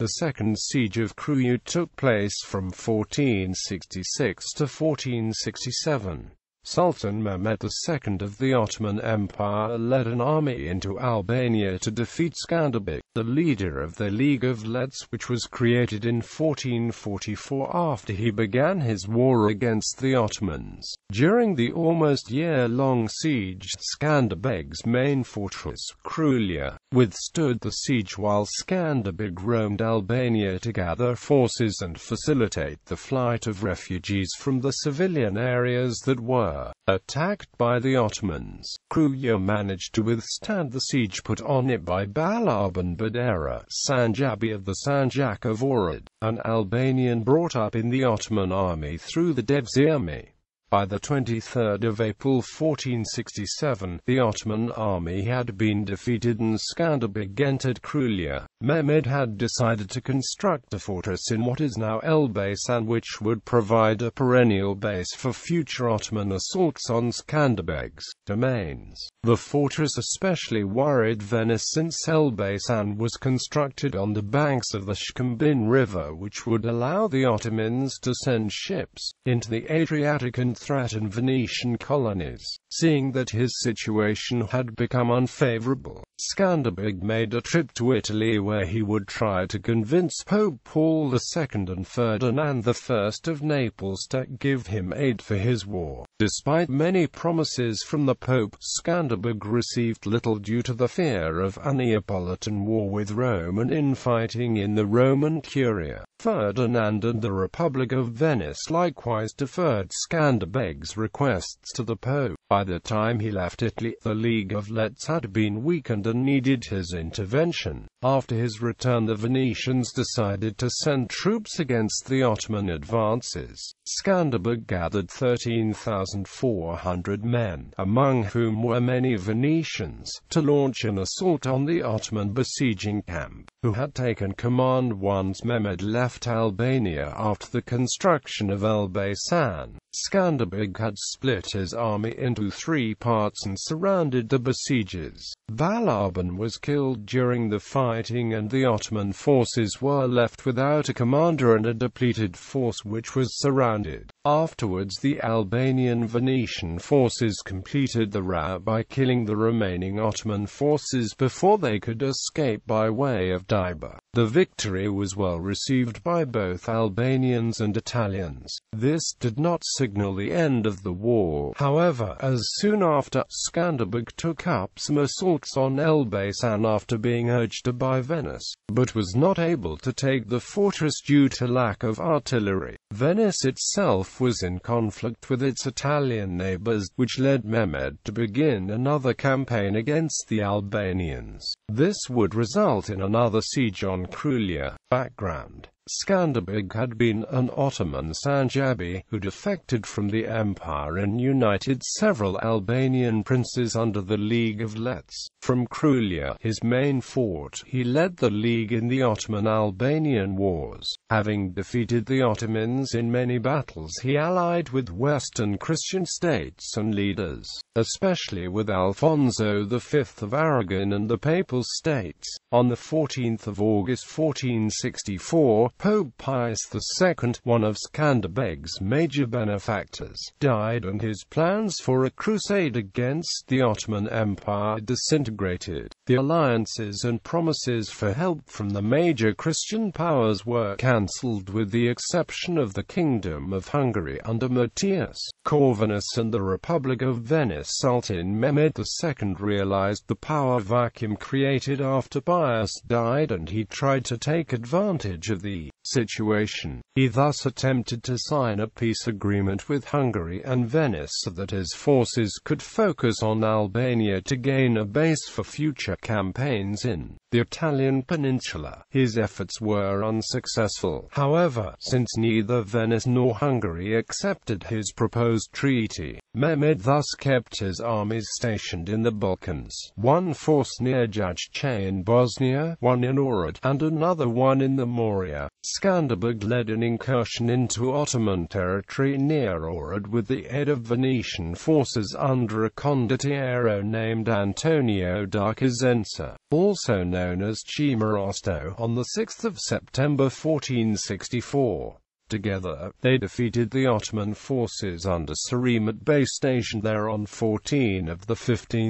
The second siege of Kruj took place from 1466 to 1467. Sultan Mehmed II of the Ottoman Empire led an army into Albania to defeat Skanderbeg, the leader of the League of Lezhë, which was created in 1444 after he began his war against the Ottomans. During the almost year-long siege, Skanderbeg's main fortress, Kruj, withstood the siege while Skanderbeg roamed Albania to gather forces and facilitate the flight of refugees from the civilian areas that were attacked by the Ottomans. Kruj managed to withstand the siege put on it by Ballaban Badera, sanjakbey of the Sanjak of Ohrid, an Albanian brought up in the Ottoman army through the devşirme. By the 23rd of April 1467, the Ottoman army had been defeated and Skanderbeg entered Kruj. Mehmed had decided to construct a fortress in what is now Lbase and which would provide a perennial base for future Ottoman assaults on Skanderbeg's domains. The fortress especially worried Venice since Lbase was constructed on the banks of the Skanderbeg River, which would allow the Ottomans to send ships into the Adriatic and threaten Venetian colonies. Seeing that his situation had become unfavorable, Skanderbeg made a trip to Italy where he would try to convince Pope Paul II and Ferdinand I of Naples to give him aid for his war. Despite many promises from the Pope, Skanderbeg received little due to the fear of a Neapolitan war with Rome and infighting in the Roman Curia. Ferdinand and the Republic of Venice likewise deferred Skanderbeg's requests to the Pope. By the time he left Italy, the League of Lezhë had been weakened and needed his intervention. After his return, the Venetians decided to send troops against the Ottoman advances. Skanderbeg gathered 13,400 men, among whom were many Venetians, to launch an assault on the Ottoman besieging camp, who had taken command once Mehmed left Albania after the construction of Lbase. Skanderbeg had split his army into three parts and surrounded the besiegers. Ballaban was killed during the fighting and the Ottoman forces were left without a commander and a depleted force which was surrounded. Afterwards, the Albanian Venetian forces completed the rout by killing the remaining Ottoman forces before they could escape by way of Diba. The victory was well received by both Albanians and Italians. This did not signal the end of the war, however, as soon after, Skanderbeg took up some assaults on Lbase after being urged by Venice, but was not able to take the fortress due to lack of artillery. Venice itself was in conflict with its Italian neighbors, which led Mehmed to begin another campaign against the Albanians. This would result in another siege on Kruj. Background: Skanderbeg had been an Ottoman sanjakbey who defected from the empire and united several Albanian princes under the League of Lezhë. From Kruj, his main fort, he led the League in the Ottoman-Albanian wars. Having defeated the Ottomans in many battles, he allied with Western Christian states and leaders, especially with Alfonso V of Aragon and the Papal States. On the 14th of August 1464, Pope Pius II, one of Skanderbeg's major benefactors, died and his plans for a crusade against the Ottoman Empire disintegrated. The alliances and promises for help from the major Christian powers were cancelled with the exception of the Kingdom of Hungary under Matthias Corvinus and the Republic of Venice. Sultan Mehmed II realized the power vacuum created after Pius died and he tried to take advantage of the situation. He thus attempted to sign a peace agreement with Hungary and Venice so that his forces could focus on Albania to gain a base for future campaigns in the Italian peninsula. His efforts were unsuccessful, however, since neither Venice nor Hungary accepted his proposed treaty. Mehmed thus kept his armies stationed in the Balkans, one force near Jajce in Bosnia, one in Ohrid, and another one in the Morea. Skanderbeg led an incursion into Ottoman territory near Ohrid with the aid of Venetian forces under a condottiero named Antonio da Cosenza, also known as Cimarosto, on 6 September 1464. Together, they defeated the Ottoman forces under Surimat stationed there on 15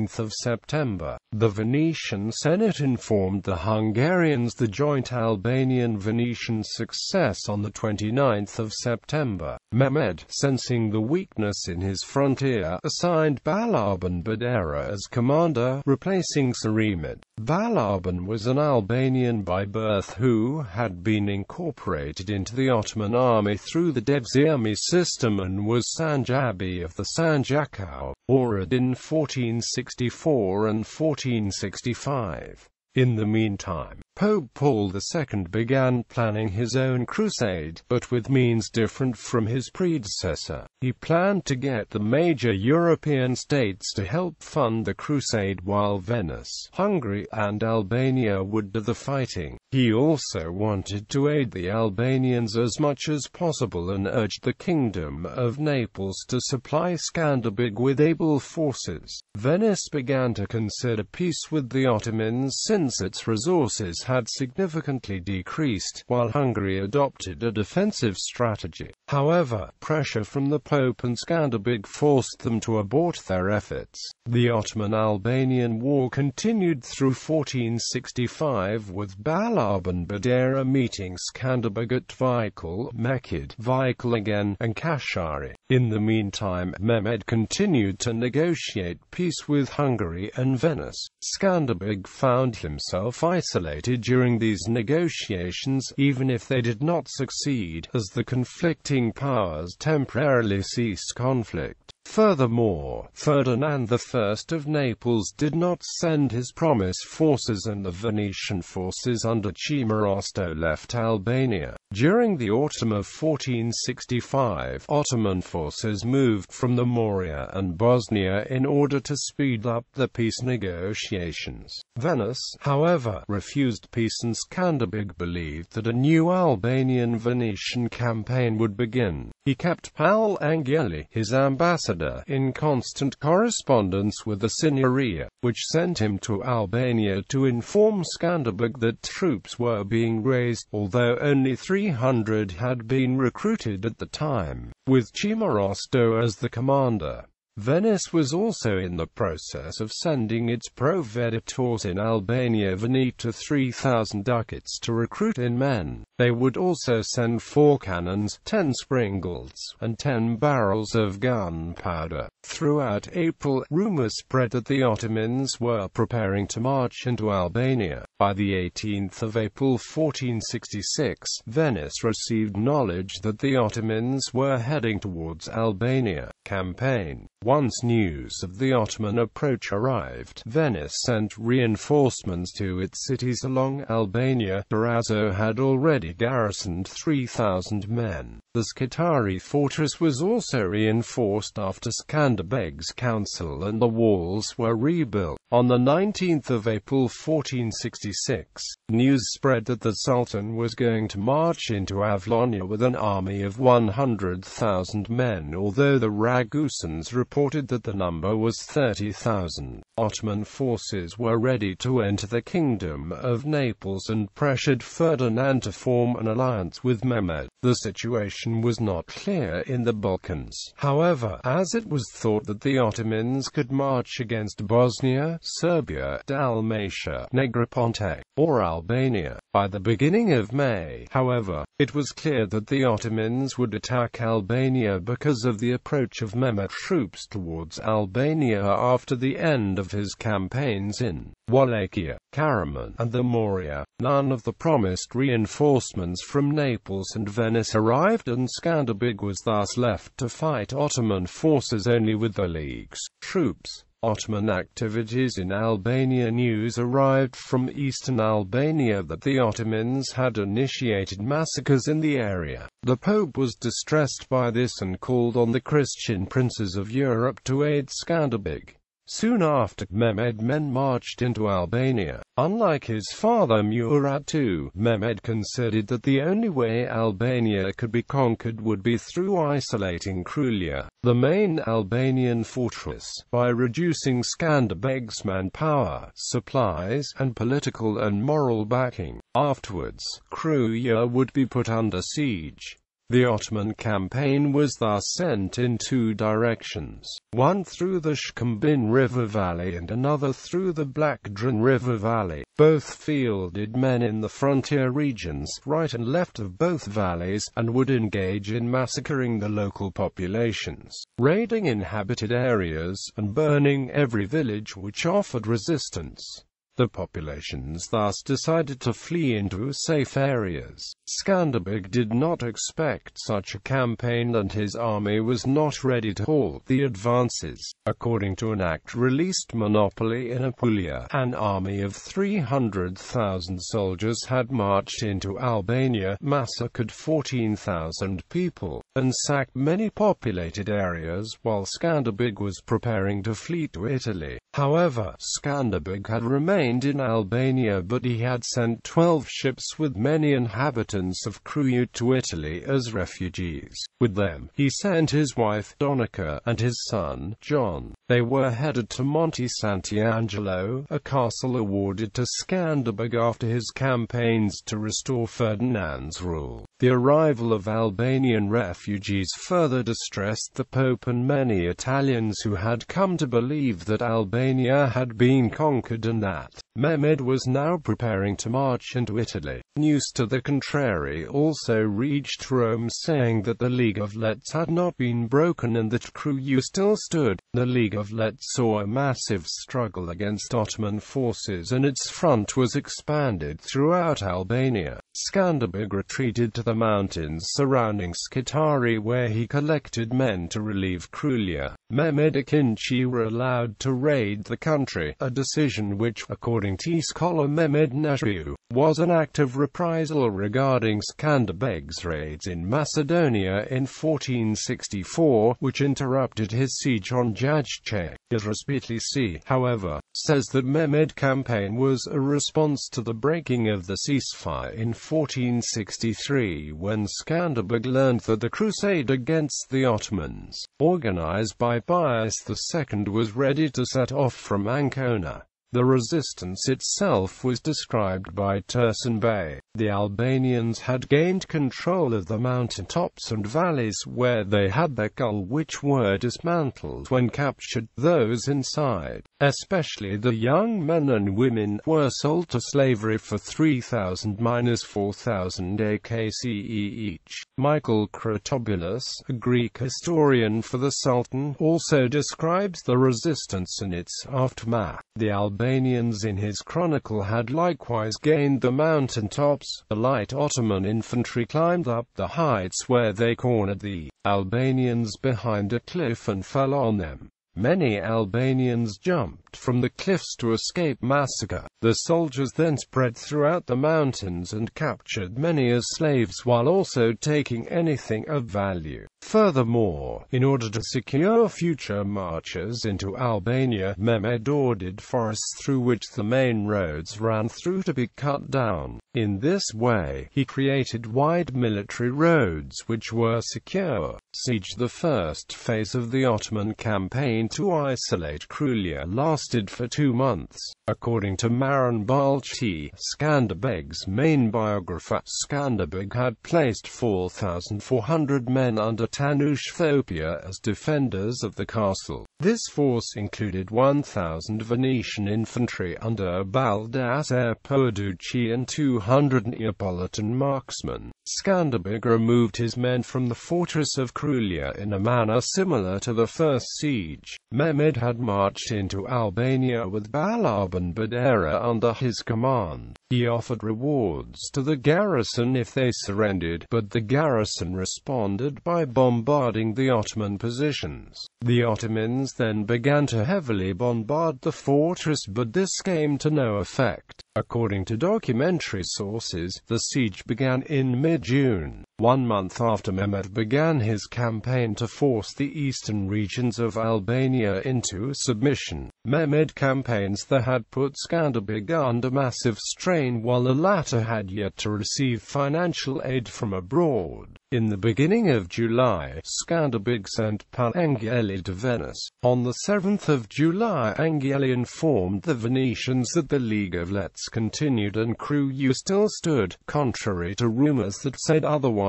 September. The Venetian Senate informed the Hungarians the joint Albanian-Venetian success on 29 September. Mehmed, sensing the weakness in his frontier, assigned Ballaban Badera as commander, replacing Surimat. Ballaban was an Albanian by birth who had been incorporated into the Ottoman army through the devşirme system and was sanjakbey of the Sanjak of Ohrid in 1464 and 1465. In the meantime, Pope Paul II began planning his own crusade, but with means different from his predecessor. He planned to get the major European states to help fund the crusade while Venice, Hungary, and Albania would do the fighting. He also wanted to aid the Albanians as much as possible and urged the Kingdom of Naples to supply Skanderbeg with able forces. Venice began to consider peace with the Ottomans since its resources had significantly decreased, while Hungary adopted a defensive strategy. However, pressure from the Pope and Skanderbeg forced them to abort their efforts. The Ottoman-Albanian War continued through 1465 with Ballaban Badera meeting Skanderbeg at Vikul, Mehmed Vikul again, and Kashari. In the meantime, Mehmed continued to negotiate peace with Hungary and Venice. Skanderbeg found himself isolated during these negotiations, even if they did not succeed, as the conflicting powers temporarily ceased conflict. Furthermore, Ferdinand I of Naples did not send his promised forces and the Venetian forces under Cimarosto left Albania. During the autumn of 1465, Ottoman forces moved from the Morea and Bosnia in order to speed up the peace negotiations. Venice, however, refused peace and Skanderbeg believed that a new Albanian-Venetian campaign would begin. He kept Paul Angeli, his ambassador, in constant correspondence with the Signoria, which sent him to Albania to inform Skanderbeg that troops were being raised, although only 300 had been recruited at the time, with Cimarosto as the commander. Venice was also in the process of sending its proveditors in Albania Veneto 3,000 ducats to recruit in men. They would also send 4 cannons, 10 springles, and 10 barrels of gunpowder. Throughout April, rumors spread that the Ottomans were preparing to march into Albania. By the 18th of April 1466, Venice received knowledge that the Ottomans were heading towards Albania. Campaign. Once news of the Ottoman approach arrived, Venice sent reinforcements to its cities along Albania. Durazzo had already garrisoned 3,000 men. The Scutari fortress was also reinforced after Skanderbeg's council and the walls were rebuilt. On the 19th of April 1466, news spread that the Sultan was going to march into Avlonia with an army of 100,000 men, although the Ragusans reported that the number was 30,000. Ottoman forces were ready to enter the Kingdom of Naples and pressured Ferdinand to form an alliance with Mehmed. The situation was not clear in the Balkans, however, as it was thought that the Ottomans could march against Bosnia, Serbia, Dalmatia, Negroponte, or Albania. By the beginning of May, however, it was clear that the Ottomans would attack Albania because of the approach of Mehmed's troops towards Albania after the end of his campaigns in Wallachia, Karaman, and the Morea. None of the promised reinforcements from Naples and Venice arrived, and Skanderbeg was thus left to fight Ottoman forces only with the League's troops. Ottoman activities in Albania. News arrived from eastern Albania that the Ottomans had initiated massacres in the area. The Pope was distressed by this and called on the Christian princes of Europe to aid Skanderbeg. Soon after, Mehmed men marched into Albania. Unlike his father Murad II, Mehmed considered that the only way Albania could be conquered would be through isolating Kruj, the main Albanian fortress, by reducing Skanderbeg's manpower, supplies, and political and moral backing. Afterwards, Kruj would be put under siege. The Ottoman campaign was thus sent in two directions, one through the Shkumbin River Valley and another through the Blackdran River Valley. Both fielded men in the frontier regions, right and left of both valleys, and would engage in massacring the local populations, raiding inhabited areas, and burning every village which offered resistance. The populations thus decided to flee into safe areas. Skanderbeg did not expect such a campaign and his army was not ready to halt the advances. According to an act released monopoly in Apulia, an army of 300,000 soldiers had marched into Albania, massacred 14,000 people, and sacked many populated areas while Skanderbeg was preparing to flee to Italy. However, Skanderbeg had remained in Albania, but he had sent 12 ships with many inhabitants of Kruj to Italy as refugees. With them, he sent his wife Donica and his son, John. They were headed to Monte Sant'Angelo, a castle awarded to Skanderbeg after his campaigns to restore Ferdinand's rule. The arrival of Albanian refugees further distressed the Pope and many Italians who had come to believe that Albania had been conquered and that Mehmed was now preparing to march into Italy. News to the contrary also reached Rome, saying that the League of Lezhë had not been broken and that Kruj still stood. The League of Lezhë saw a massive struggle against Ottoman forces and its front was expanded throughout Albania. Skanderbeg retreated to the mountains surrounding Scutari, where he collected men to relieve Kruj. Mehmed II were allowed to raid the country, a decision which, according to scholar Mehmed II, was an act of reprisal regarding Skanderbeg's raids in Macedonia in 1464, which interrupted his siege on Jajce. Izraspitli, however, says that Mehmed's campaign was a response to the breaking of the ceasefire in 1463, when Skanderbeg learned that the crusade against the Ottomans, organized by Pius II, was ready to set off from Ancona. The resistance itself was described by Tursunbay. The Albanians had gained control of the mountaintops and valleys where they had their kull, which were dismantled when captured. Those inside, especially the young men and women, were sold to slavery for 3,000–4,000 AKCE each. Michael Critobulus, a Greek historian for the Sultan, also describes the resistance and its aftermath. The Albanians in his chronicle had likewise gained the mountaintops. The light Ottoman infantry climbed up the heights where they cornered the Albanians behind a cliff and fell on them. Many Albanians jumped from the cliffs to escape massacre. The soldiers then spread throughout the mountains and captured many as slaves while also taking anything of value. Furthermore, in order to secure future marches into Albania, Mehmed ordered forests through which the main roads ran through to be cut down. In this way, he created wide military roads which were secure. Siege. The first phase of the Ottoman campaign to isolate Kruj lasted for 2 months. According to Maran Balchi, Skanderbeg's main biographer, Skanderbeg had placed 4,400 men under Tanush Thopia as defenders of the castle. This force included 1,000 Venetian infantry under Baldassare Poducci and 200 Neapolitan marksmen. Skanderbeg removed his men from the fortress of Kruj in a manner similar to the first siege. Mehmed had marched into Albania with Ballaban Badera under his command. He offered rewards to the garrison if they surrendered, but the garrison responded by bombarding the Ottoman positions. The Ottomans then began to heavily bombard the fortress, but this came to no effect. According to documentary sources, the siege began in mid-June. 1 month after Mehmed began his campaign to force the eastern regions of Albania into submission, Mehmed campaigns there had put Skanderbeg under massive strain, while the latter had yet to receive financial aid from abroad. In the beginning of July, Skanderbeg sent Pan Angeli to Venice. On the 7th of July, Angeli informed the Venetians that the League of Lezhë continued and Kruj still stood, contrary to rumors that said otherwise.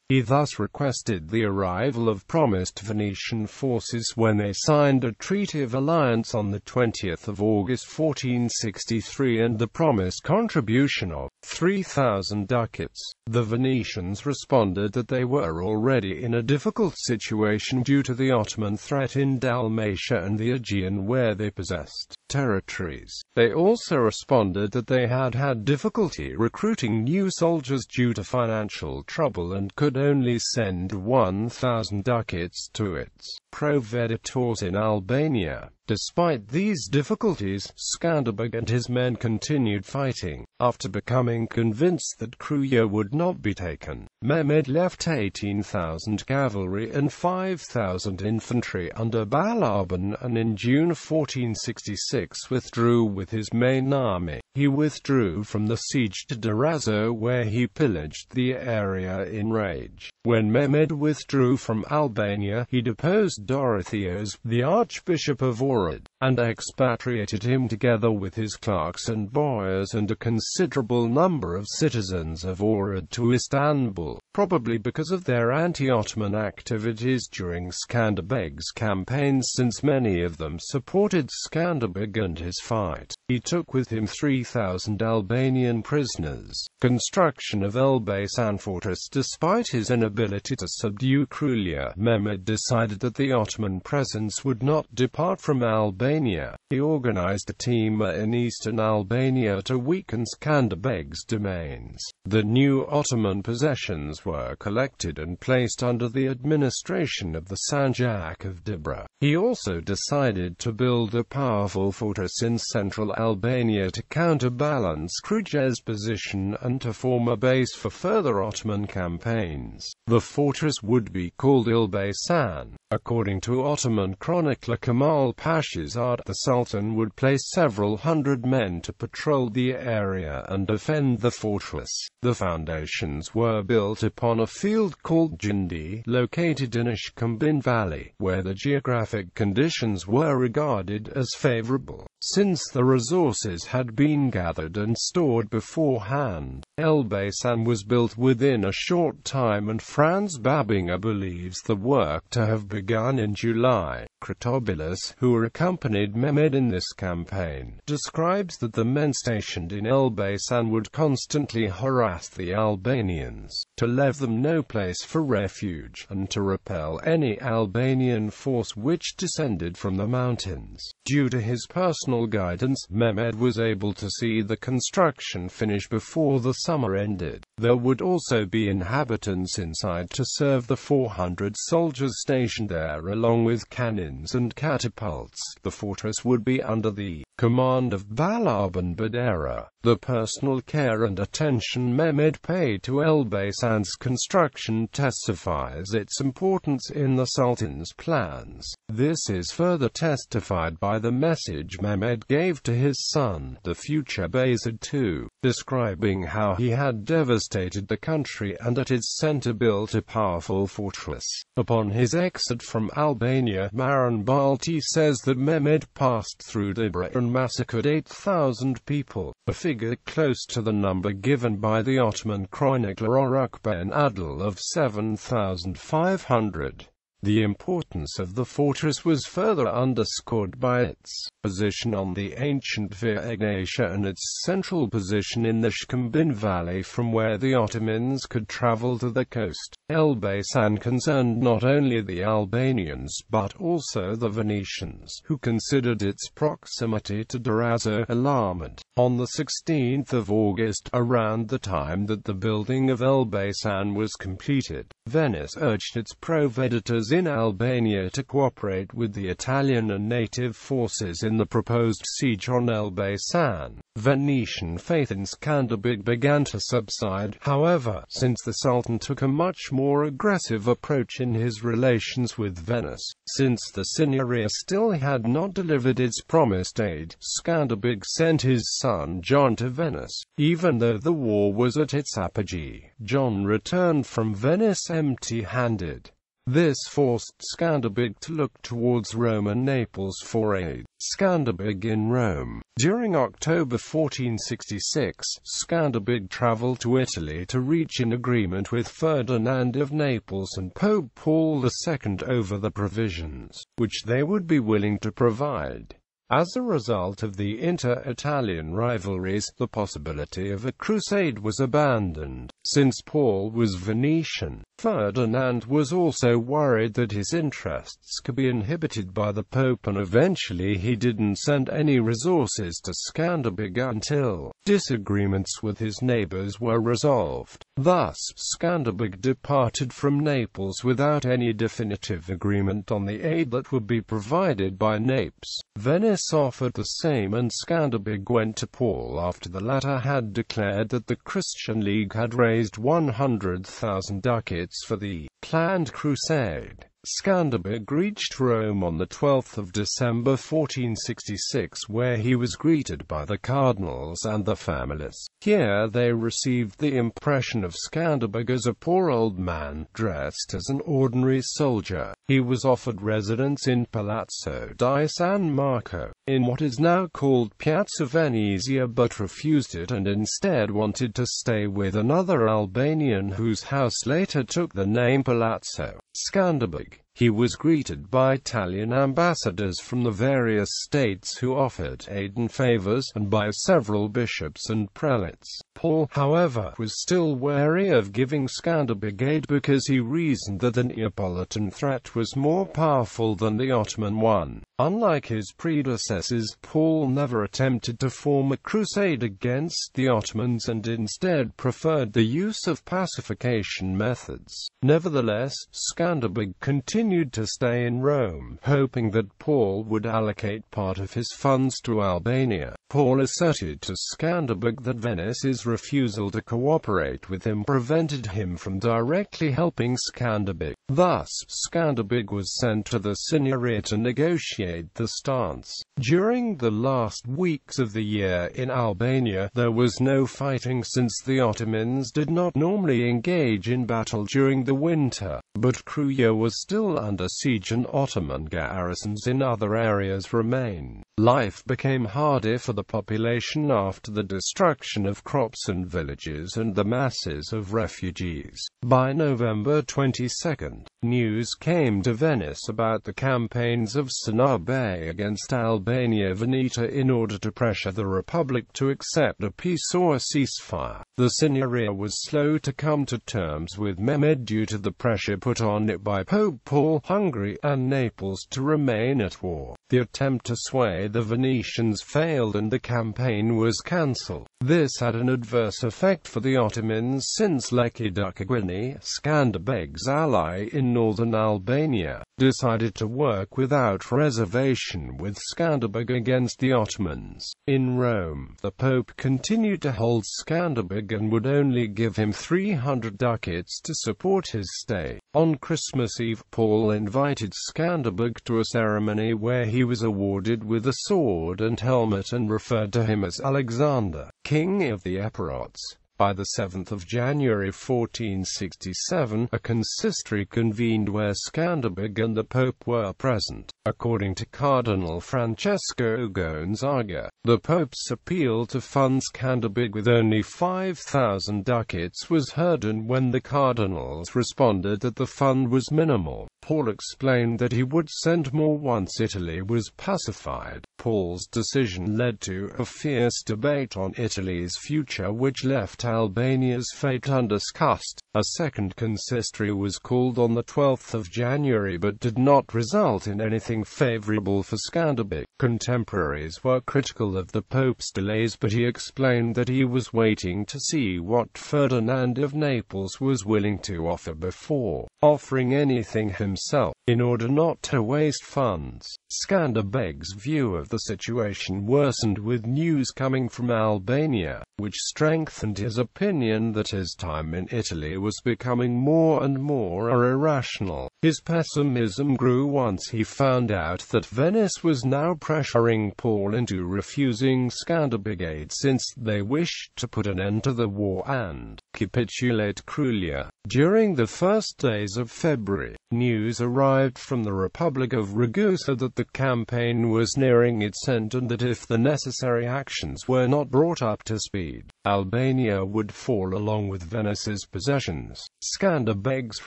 He thus requested the arrival of promised Venetian forces when they signed a treaty of alliance on the 20th of August 1463 and the promised contribution of 3,000 ducats. The Venetians responded that they were already in a difficult situation due to the Ottoman threat in Dalmatia and the Aegean, where they possessed territories. They also responded that they had had difficulty recruiting new soldiers due to financial trouble and could only send 1,000 ducats to its proveditors in Albania. Despite these difficulties, Skanderbeg and his men continued fighting. After becoming convinced that Kruj would not be taken, Mehmed left 18,000 cavalry and 5,000 infantry under Ballaban and in June 1466 withdrew with his main army. He withdrew from the siege to Durazzo, where he pillaged the area in rage. When Mehmed withdrew from Albania, he deposed Dorotheos, the Archbishop of Ohrid, and expatriated him together with his clerks and boyars and a considerable number of citizens of Ohrid to Istanbul, probably because of their anti-Ottoman activities during Skanderbeg's campaigns, since many of them supported Skanderbeg and his fight. He took with him 3,000 Albanian prisoners. Construction of Lbase fortress. Despite his inability to subdue Kruj, Mehmed decided that the Ottoman presence would not depart from Albania. He organized a team in eastern Albania to weaken Skanderbeg's domains. The new Ottoman possessions were collected and placed under the administration of the Sanjak of Ohrid. He also decided to build a powerful fortress in central Albania to counterbalance Kruj's position and to form a base for further Ottoman campaigns. The fortress would be called Lbase. According to Ottoman chronicler Kemal Pasha's art, the Sultan would place several hundred men to patrol the area and defend the fortress. The foundations were built upon a field called Jindi, located in Skanderbeg Valley, where the geographic conditions were regarded as favorable, since the resources had been gathered and stored beforehand. Lbase was built within a short time, and Franz Babinger believes the work to have begun in July. Critobulus, who accompanied Mehmed in this campaign, describes that the men stationed in Lbase would constantly harass the Albanians, to leave them no place for refuge, and to repel any Albanian force which descended from the mountains. Due to his personal guidance, Mehmed was able to see the construction finish before the summer ended. There would also be inhabitants inside to serve the 400 soldiers stationed there, along with cannons and catapults. The fortress would be under the command of Ballaban Badera. The personal care and attention Mehmed paid to Lbase's construction testifies its importance in the Sultan's plans. This is further testified by the message Mehmed gave to his son, the future Mehmed II, describing how he had devastated the country and at its center built a powerful fortress. Upon his exit from Albania, Maran Balti says that Mehmed passed through Dibra and massacred 8,000 people, a figure close to the number given by the Ottoman chronicler Uruk Ben Adil of 7,500. The importance of the fortress was further underscored by its position on the ancient Via Egnatia and its central position in the Skanderbeg Valley, from where the Ottomans could travel to the coast. Lbase concerned not only the Albanians but also the Venetians, who considered its proximity to Durazzo alarming. On the 16th of August, around the time that the building of Lbase was completed, Venice urged its proveditors was in Albania to cooperate with the Italian and native forces in the proposed siege on Lbase. Venetian faith in Skanderbeg began to subside, however, since the Sultan took a much more aggressive approach in his relations with Venice. Since the Signoria still had not delivered its promised aid, Skanderbeg sent his son John to Venice. Even though the war was at its apogee, John returned from Venice empty-handed. This forced Skanderbeg to look towards Rome and Naples for aid. Skanderbeg in Rome. During October 1466, Skanderbeg travelled to Italy to reach an agreement with Ferdinand of Naples and Pope Paul II over the provisions, which they would be willing to provide. As a result of the inter-Italian rivalries, the possibility of a crusade was abandoned. Since Paul was Venetian, Ferdinand was also worried that his interests could be inhibited by the Pope, and eventually he didn't send any resources to Skanderbeg until disagreements with his neighbors were resolved. Thus, Skanderbeg departed from Naples without any definitive agreement on the aid that would be provided by Naples. Venice offered the same, and Skanderbeg went to Paul after the latter had declared that the Christian League had raised 100,000 ducats for the planned crusade. Skanderbeg reached Rome on the 12th of December 1466, where he was greeted by the cardinals and the families. Here they received the impression of Skanderbeg as a poor old man, dressed as an ordinary soldier. He was offered residence in Palazzo di San Marco, in what is now called Piazza Venezia, but refused it and instead wanted to stay with another Albanian whose house later took the name Palazzo Skanderbeg. He was greeted by Italian ambassadors from the various states who offered aid and favors, and by several bishops and prelates. Paul, however, was still wary of giving Skanderbeg aid because he reasoned that the Neapolitan threat was more powerful than the Ottoman one. Unlike his predecessors, Paul never attempted to form a crusade against the Ottomans and instead preferred the use of pacification methods. Nevertheless, Skanderbeg continued to stay in Rome, hoping that Paul would allocate part of his funds to Albania. Paul asserted to Skanderbeg that Venice's refusal to cooperate with him prevented him from directly helping Skanderbeg. Thus, Skanderbeg was sent to the Signoria to negotiate the stance. During the last weeks of the year in Albania, there was no fighting since the Ottomans did not normally engage in battle during the winter. But Kruj was still under siege and Ottoman garrisons in other areas remained. Life became harder for the population after the destruction of crops and villages and the masses of refugees. By November 22, news came to Venice about the campaigns of Skanderbeg against Albania Veneta in order to pressure the Republic to accept a peace or a ceasefire. The Signoria was slow to come to terms with Mehmed due to the pressure put on it by Pope Paul, Hungary, and Naples to remain at war. The attempt to sway the Venetians failed and the campaign was cancelled. This had an adverse effect for the Ottomans since Leki Dukagwini, Skanderbeg's ally in northern Albania, decided to work without reservation with Skanderbeg against the Ottomans. In Rome, the Pope continued to hold Skanderbeg and would only give him 300 ducats to support his stay. On Christmas Eve, Paul invited Skanderbeg to a ceremony where he was awarded with a sword and helmet and referred to him as Alexander, King of the Epirots. By the 7th of January 1467, a consistory convened where Skanderbeg and the Pope were present. According to Cardinal Francesco Gonzaga, the Pope's appeal to fund Skanderbeg with only 5,000 ducats was heard, and when the cardinals responded that the fund was minimal, Paul explained that he would send more once Italy was pacified. Paul's decision led to a fierce debate on Italy's future, which left Albania's fate undiscussed. A second consistory was called on the 12th of January but did not result in anything favorable for Skanderbeg. Contemporaries were critical of the Pope's delays, but he explained that he was waiting to see what Ferdinand of Naples was willing to offer before offering anything himself. himself. In order not to waste funds, Skanderbeg's view of the situation worsened with news coming from Albania, which strengthened his opinion that his time in Italy was becoming more and more irrational. His pessimism grew once he found out that Venice was now pressuring Paul into refusing Skanderbeg aid since they wished to put an end to the war and capitulate Kruj. During the first days of February, news arrived from the Republic of Ragusa that the campaign was nearing its end and that if the necessary actions were not brought up to speed, Albania would fall along with Venice's possessions. Skanderbeg's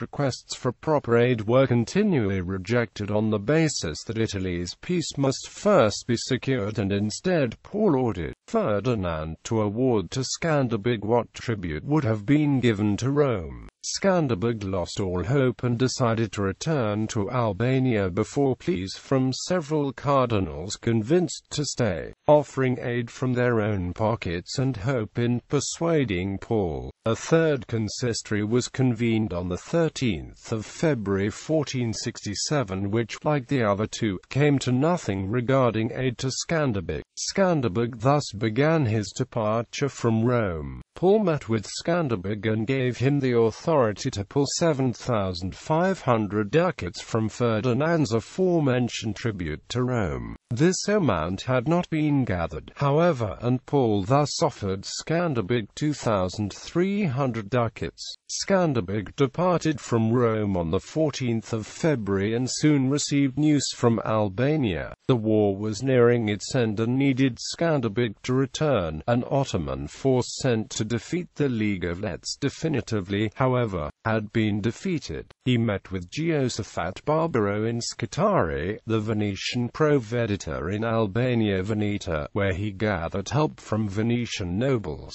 requests for proper aid were continually rejected on the basis that Italy's peace must first be secured, and instead Paul ordered Ferdinand to award to Skanderbeg what tribute would have been given to Rome. Skanderbeg lost all hope and decided to return to Albania before pleas from several cardinals convinced to stay, offering aid from their own pockets and hope in persuading Paul. A third consistory was convened on the 13th of February 1467, which, like the other two, came to nothing regarding aid to Skanderbeg. Skanderbeg thus began his departure from Rome. Paul met with Skanderbeg and gave him the authority to pull 7,500 ducats from Ferdinand's aforementioned tribute to Rome. This amount had not been gathered, however, and Paul thus offered Skanderbeg 2,300 ducats. Skanderbeg departed from Rome on the 14th of February and soon received news from Albania. The war was nearing its end and needed Skanderbeg to return. An Ottoman force sent to defeat the League of Lezhë definitively, however, had been defeated. He met with Giosafat Barbaro in Scutari, the Venetian proveditore in Albania Veneta, where he gathered help from Venetian nobles.